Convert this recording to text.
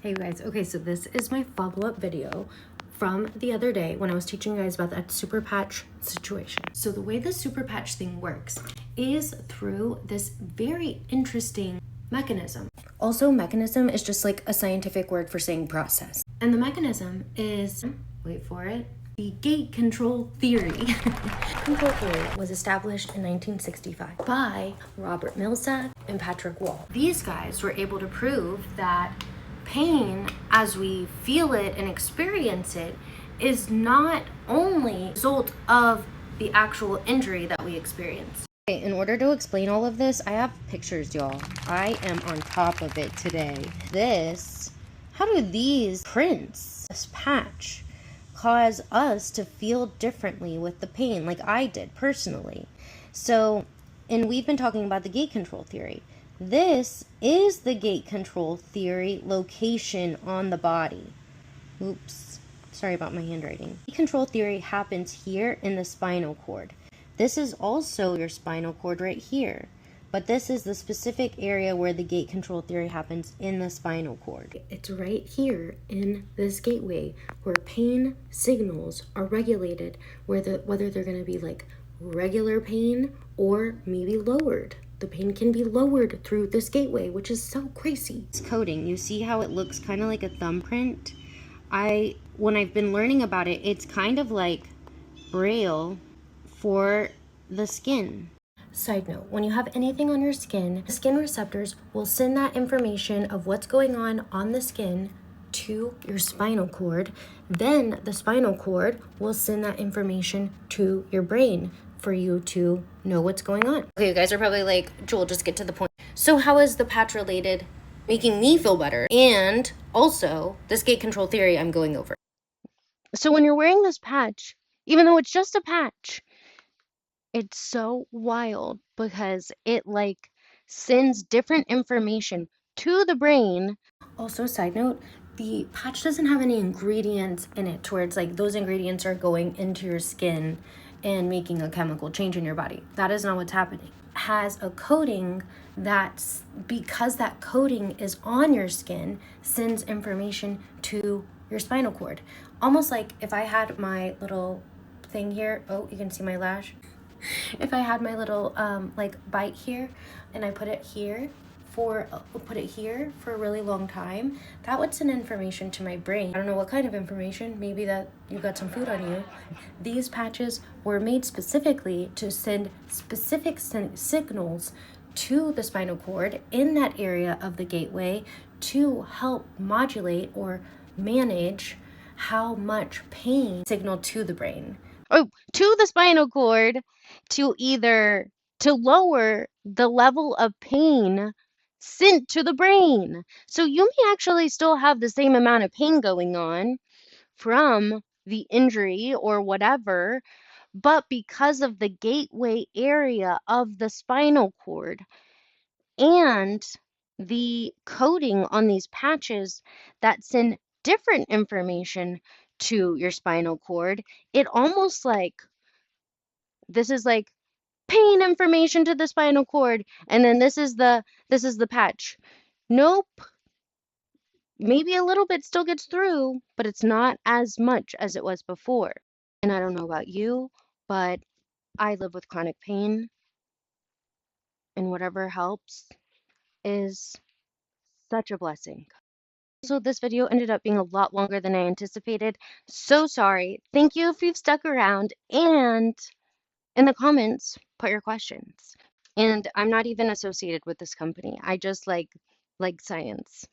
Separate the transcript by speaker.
Speaker 1: Hey guys, okay, so this is my follow-up video from the other day when I was teaching you guys about that super patch situation. So the way the super patch thing works is through this very interesting mechanism. Also, mechanism is just like a scientific word for saying process. And the mechanism is, wait for it, the gate control theory. Control theory was established in 1965 by Robert Millsap and Patrick Wall. These guys were able to prove that pain, as we feel it and experience it, is not only a result of the actual injury that we experience. Okay, in order to explain all of this, I have pictures, y'all. I am on top of it today. How do these prints, this patch, cause us to feel differently with the pain, like I did personally? So, and we've been talking about the gate control theory. This is the gate control theory location on the body. Oops, sorry about my handwriting. Gate control theory happens here in the spinal cord. This is also your spinal cord right here, but this is the specific area where the gate control theory happens in the spinal cord. It's right here in this gateway where pain signals are regulated, whether they're going to be like regular pain or maybe lowered. The pain can be lowered through this gateway, which is so crazy. It's coding. You see how it looks kind of like a thumbprint? When I've been learning about it, it's kind of like Braille for the skin. Side note, when you have anything on your skin, the skin receptors will send that information of what's going on the skin to your spinal cord. Then the spinal cord will send that information to your brain for you to know what's going on. Okay, you guys are probably like, Jewel, just get to the point. So how is the patch related making me feel better? And also this gate control theory I'm going over. So when you're wearing this patch, even though it's just a patch, it's so wild because it like sends different information to the brain. Also, side note, the patch doesn't have any ingredients in it to where it's like those ingredients are going into your skin and making a chemical change in your body. That is not what's happening. It has a coating that's, because that coating is on your skin, sends information to your spinal cord. Almost like if I had my little thing here, oh, you can see my lash. If I had my little like bite here and I put it here for a really long time, that would send information to my brain. I don't know what kind of information, maybe that you got some food on you. These patches were made specifically to send specific signals to the spinal cord in that area of the gateway to help modulate or manage how much pain signal to the brain. Oh, to the spinal cord to lower the level of pain sent to the brain. So you may actually still have the same amount of pain going on from the injury or whatever, but because of the gateway area of the spinal cord and the coating on these patches that send different information to your spinal cord, it almost like this is like pain information to the spinal cord, and then this is the patch. Nope. Maybe a little bit still gets through, but it's not as much as it was before. And I don't know about you, but I live with chronic pain, and whatever helps is such a blessing. So this video ended up being a lot longer than I anticipated. So sorry. Thank you if you've stuck around, and in the comments, put your questions. And I'm not even associated with this company. I just like science.